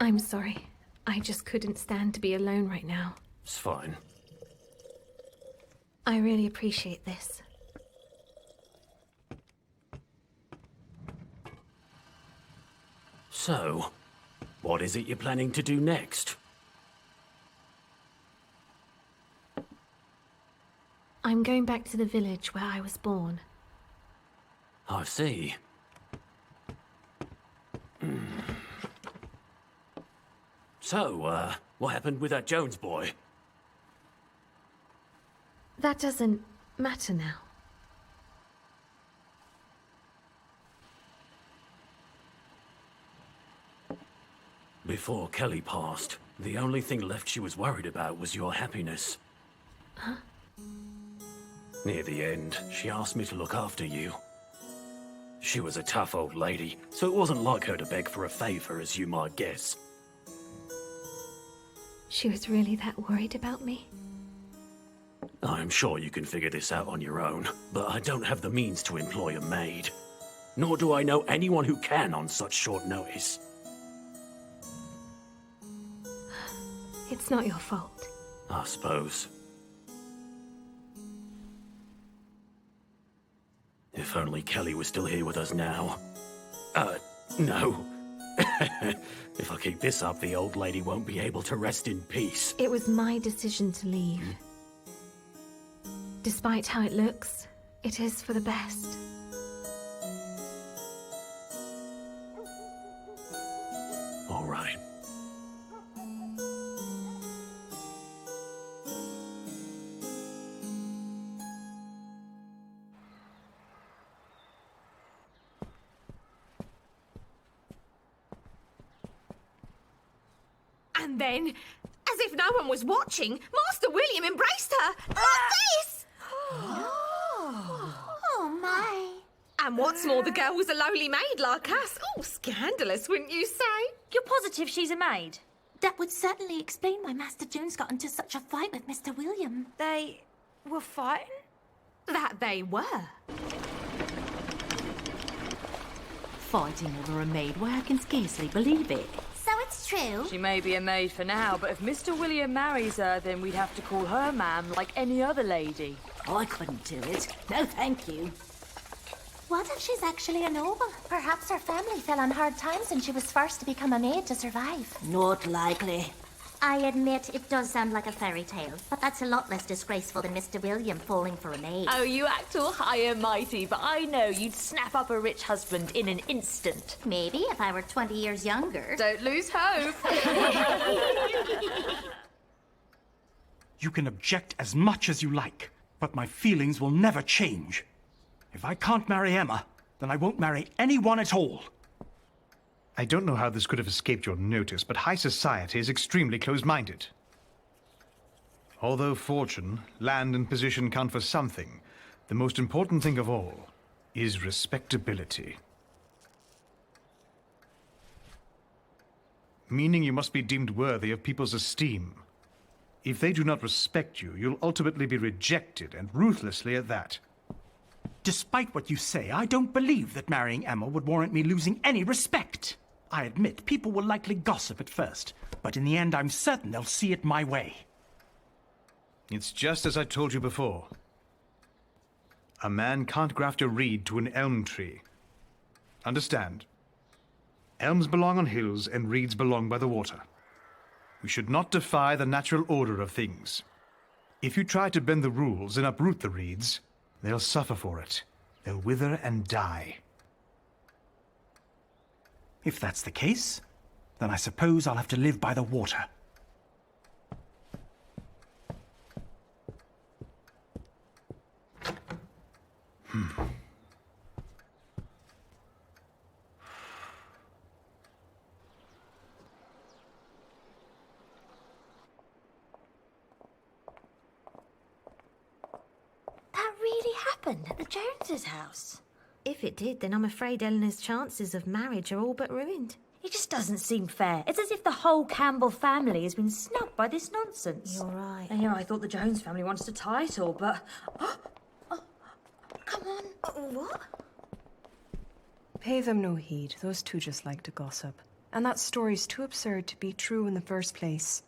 I'm sorry. I just couldn't stand to be alone right now. It's fine. I really appreciate this. So, what is it you're planning to do next? I'm going back to the village where I was born. I see. So, what happened with that Jones boy? That doesn't matter now. Before Kelly passed, the only thing left she was worried about was your happiness. Huh? Near the end, she asked me to look after you. She was a tough old lady, so it wasn't like her to beg for a favor, as you might guess. She was really that worried about me? I'm sure you can figure this out on your own, but I don't have the means to employ a maid. Nor do I know anyone who can on such short notice. It's not your fault. I suppose. If only Kelly was still here with us now. No. If I keep this up, the old lady won't be able to rest in peace. It was my decision to leave. Despite how it looks, it is for the best. All right. And then, as if no one was watching, Master William embraced her. Like this! Oh, my. And what's more, the girl was a lowly maid like us. Oh, scandalous, wouldn't you say? You're positive she's a maid? That would certainly explain why Master Jones got into such a fight with Mr. William. They were fighting? That they were. Fighting over a maid, why I can scarcely believe it. So it's true? She may be a maid for now, but if Mr. William marries her, then we'd have to call her ma'am like any other lady. I couldn't do it. No, thank you. What if she's actually a noble? Perhaps her family fell on hard times and she was forced to become a maid to survive. Not likely. I admit it does sound like a fairy tale, but that's a lot less disgraceful than Mr. William falling for a maid. Oh, you act all high and mighty, but I know you'd snap up a rich husband in an instant. Maybe if I were 20 years younger. Don't lose hope. You can object as much as you like, but my feelings will never change. If I can't marry Emma, then I won't marry anyone at all. I don't know how this could have escaped your notice, but high society is extremely close-minded. Although fortune, land, and position count for something, the most important thing of all is respectability. Meaning you must be deemed worthy of people's esteem. If they do not respect you, you'll ultimately be rejected, and ruthlessly at that. Despite what you say, I don't believe that marrying Emma would warrant me losing any respect. I admit, people will likely gossip at first, but in the end, I'm certain they'll see it my way. It's just as I told you before. A man can't graft a reed to an elm tree. Understand? Elms belong on hills and reeds belong by the water. We should not defy the natural order of things. If you try to bend the rules and uproot the reeds, they'll suffer for it. They'll wither and die. If that's the case, then I suppose I'll have to live by the water. That really happened at the Joneses' house. If it did, then I'm afraid Eleanor's chances of marriage are all but ruined. It just doesn't seem fair. It's as if the whole Campbell family has been snubbed by this nonsense. You're right. And I thought the Jones family wanted a title, but... Come on. What? Pay them no heed. Those two just like to gossip. And that story's too absurd to be true in the first place.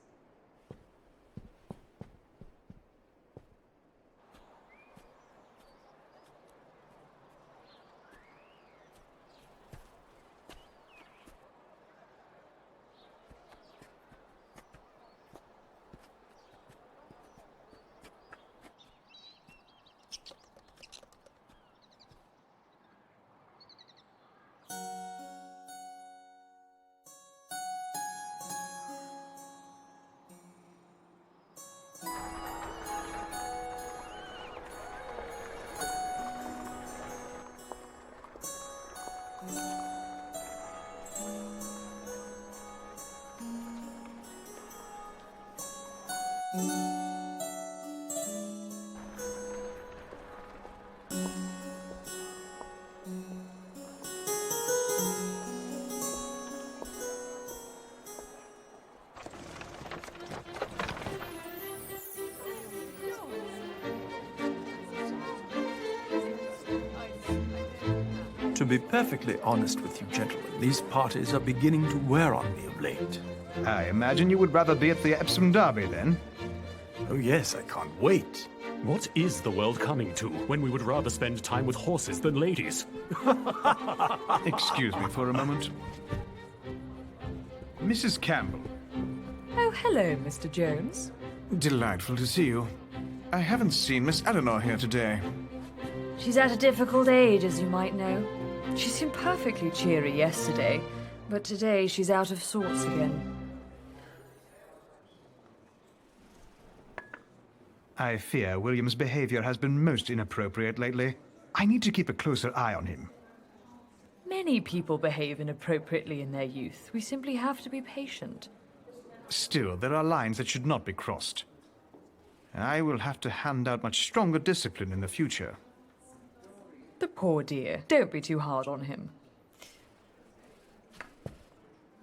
To be perfectly honest with you, gentlemen, these parties are beginning to wear on me of late. I imagine you would rather be at the Epsom Derby, then? Oh yes, I can't wait. What is the world coming to when we would rather spend time with horses than ladies? Excuse me for a moment. Mrs. Campbell. Oh, hello, Mr. Jones. Delightful to see you. I haven't seen Miss Eleanor here today. She's at a difficult age, as you might know. She seemed perfectly cheery yesterday, but today she's out of sorts again. I fear William's behavior has been most inappropriate lately. I need to keep a closer eye on him. Many people behave inappropriately in their youth. We simply have to be patient. Still, there are lines that should not be crossed. I will have to hand out much stronger discipline in the future. The poor dear. Don't be too hard on him.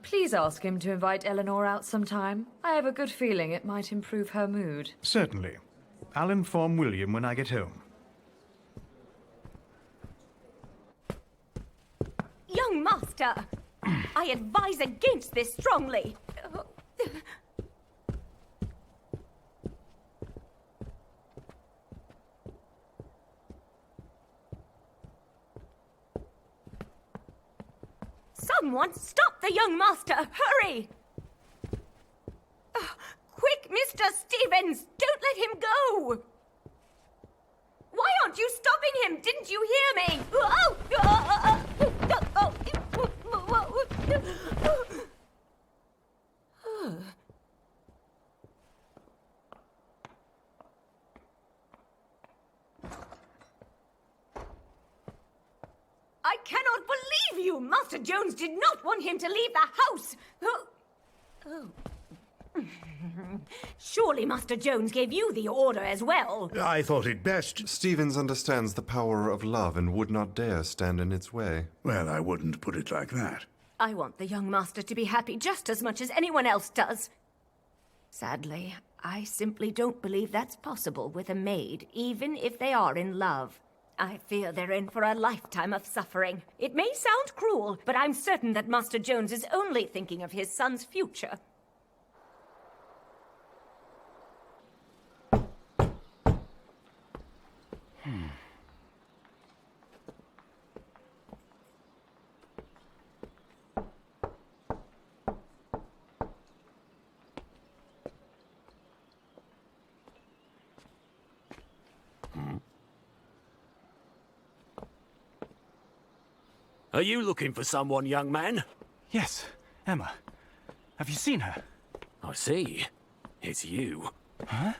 Please ask him to invite Eleanor out sometime. I have a good feeling it might improve her mood. Certainly. I'll inform William when I get home. Young master, I advise against this strongly. Someone stop the young master! Hurry! Quick, Mr. Stevens! Don't let him go! Why aren't you stopping him? Didn't you hear me? I cannot believe you! Master Jones did not want him to leave the house! Oh. Surely Master Jones gave you the order as well. I thought it best. Stevens understands the power of love and would not dare stand in its way. Well, I wouldn't put it like that. I want the young master to be happy just as much as anyone else does. Sadly, I simply don't believe that's possible with a maid, even if they are in love. I fear they're in for a lifetime of suffering. It may sound cruel, but I'm certain that Master Jones is only thinking of his son's future. Are you looking for someone, young man? Yes, Emma. Have you seen her? I see. It's you. Huh?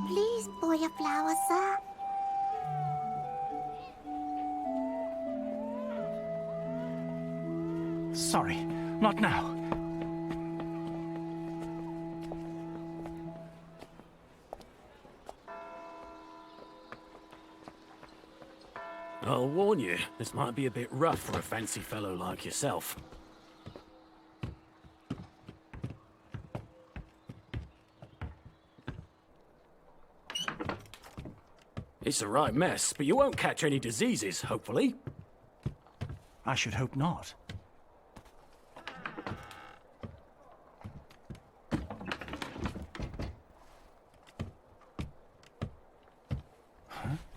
Please pour your flowers, sir. Sorry, not now. I'll warn you, this might be a bit rough for a fancy fellow like yourself. It's a right mess, but you won't catch any diseases, hopefully. I should hope not.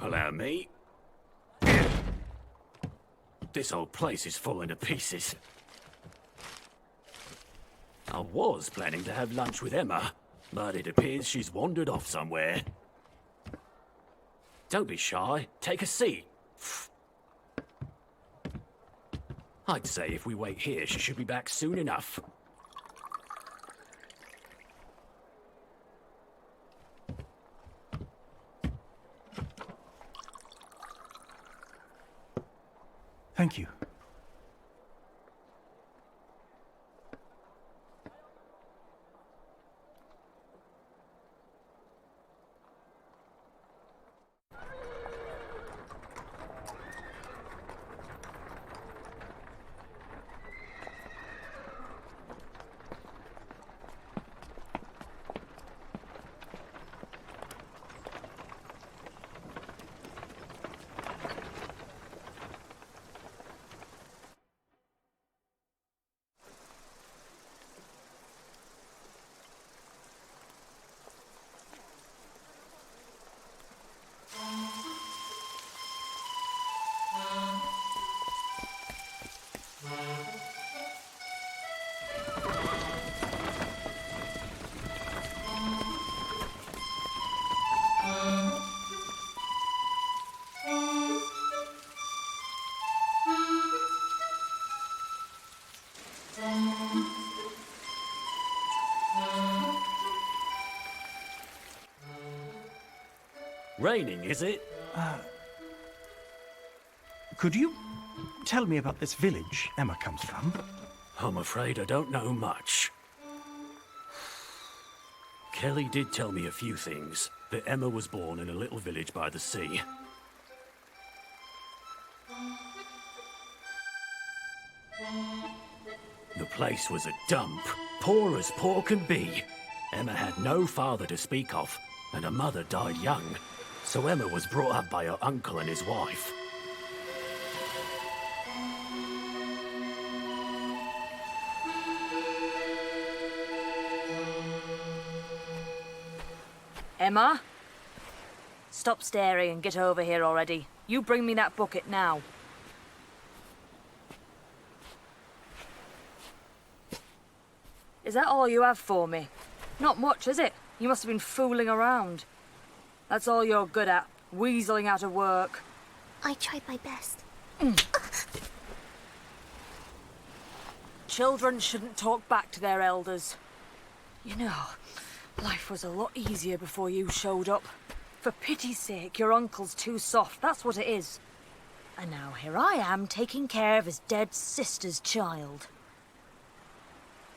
Allow me. This whole place is falling to pieces. I was planning to have lunch with Emma, but it appears she's wandered off somewhere. Don't be shy. Take a seat. I'd say if we wait here, she should be back soon enough. Thank you. Raining, is it? Could you tell me about this village Emma comes from? I'm afraid I don't know much. Kelly did tell me a few things. That Emma was born in a little village by the sea. The place was a dump, poor as poor can be. Emma had no father to speak of, and her mother died young. So Emma was brought up by her uncle and his wife. Emma? Stop staring and get over here already. You bring me that bucket now. Is that all you have for me? Not much, is it? You must have been fooling around. That's all you're good at, weaseling out of work. I tried my best. Children shouldn't talk back to their elders. You know, life was a lot easier before you showed up. For pity's sake, your uncle's too soft, that's what it is. And now here I am taking care of his dead sister's child.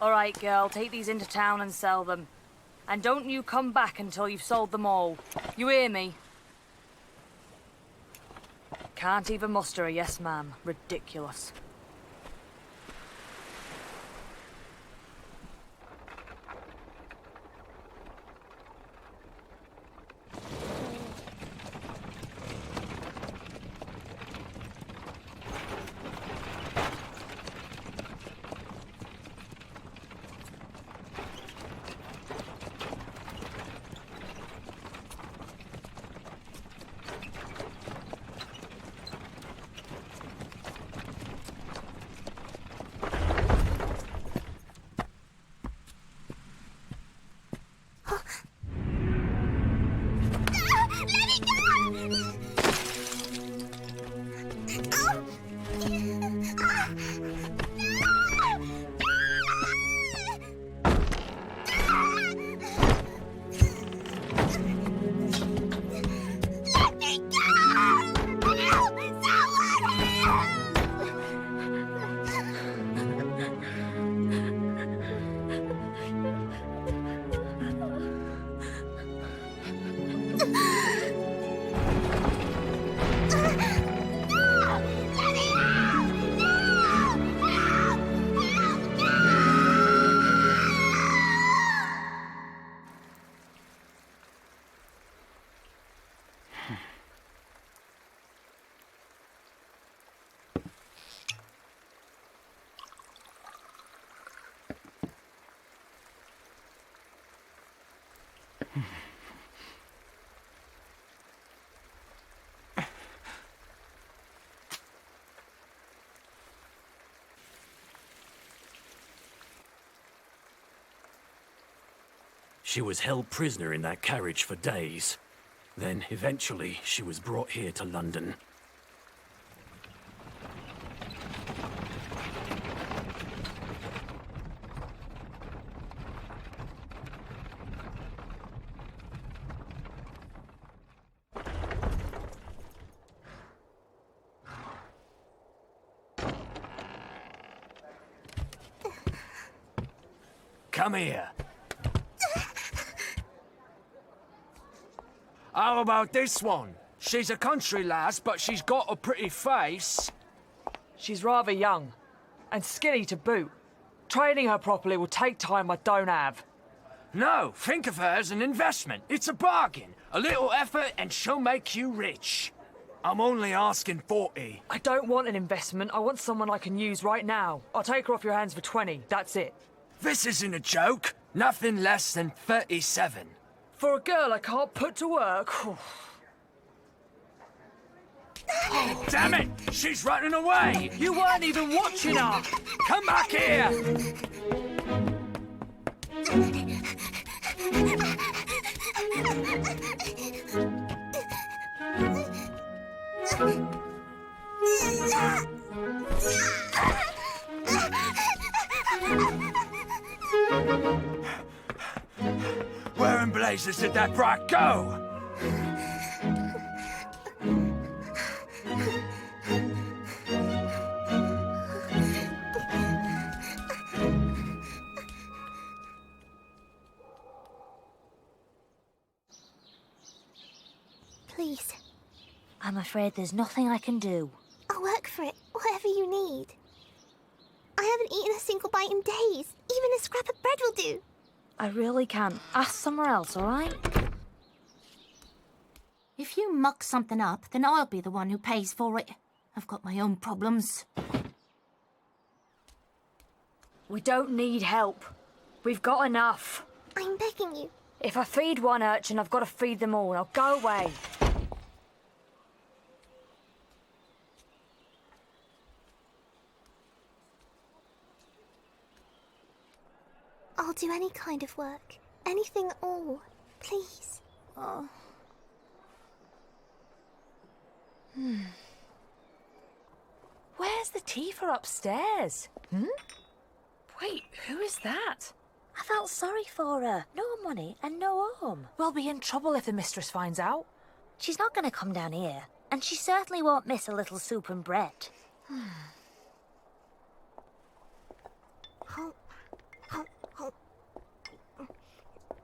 All right, girl, take these into town and sell them. And don't you come back until you've sold them all. You hear me? Can't even muster a yes, ma'am. Ridiculous. She was held prisoner in that carriage for days. Then, eventually, she was brought here to London. Come here. How about this one? She's a country lass, but she's got a pretty face. She's rather young, and skinny to boot. Training her properly will take time I don't have. No, think of her as an investment. It's a bargain. A little effort and she'll make you rich. I'm only asking 40. I don't want an investment. I want someone I can use right now. I'll take her off your hands for 20. That's it. This isn't a joke. Nothing less than 37. For a girl I can't put to work. Oh, damn it! She's running away! You weren't even watching her! Come back here! Where in blazes did that brat go? Please. I'm afraid there's nothing I can do. I'll work for it, whatever you need. I haven't eaten a single bite in days. Even a scrap of bread will do. I really can't. Ask somewhere else, all right? If you muck something up, then I'll be the one who pays for it. I've got my own problems. We don't need help. We've got enough. I'm begging you. If I feed one urchin, I've got to feed them all. Now go away. I'll do any kind of work. Anything at all. Please. Oh. Where's the Tifa upstairs? Wait, who is that? I felt sorry for her. No money and no home. We'll be in trouble if the mistress finds out. She's not going to come down here. And she certainly won't miss a little soup and bread.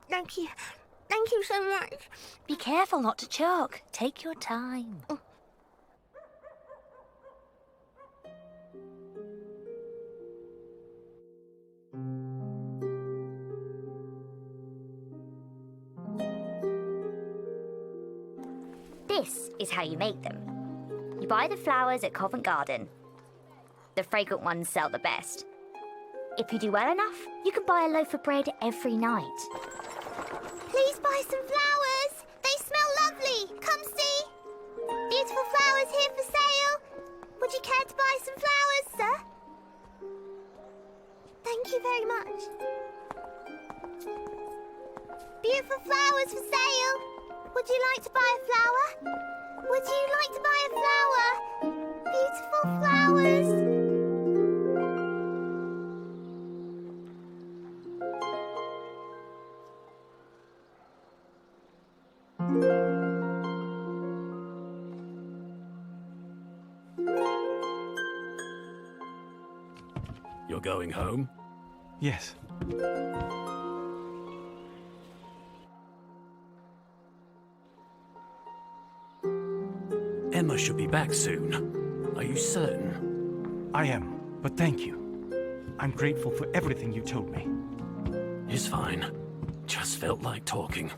Thank you. Thank you so much. Be careful not to choke. Take your time. This is how you make them. You buy the flowers at Covent Garden. The fragrant ones sell the best. If you do well enough, you can buy a loaf of bread every night. Please buy some flowers. They smell lovely. Come see. Beautiful flowers here for sale. Would you care to buy some flowers, sir? Thank you very much. Beautiful flowers for sale. Would you like to buy a flower? Would you like to buy a flower? Beautiful flowers. You're going home? Yes. Emma should be back soon. Are you certain? I am, but thank you. I'm grateful for everything you told me. It's fine. Just felt like talking.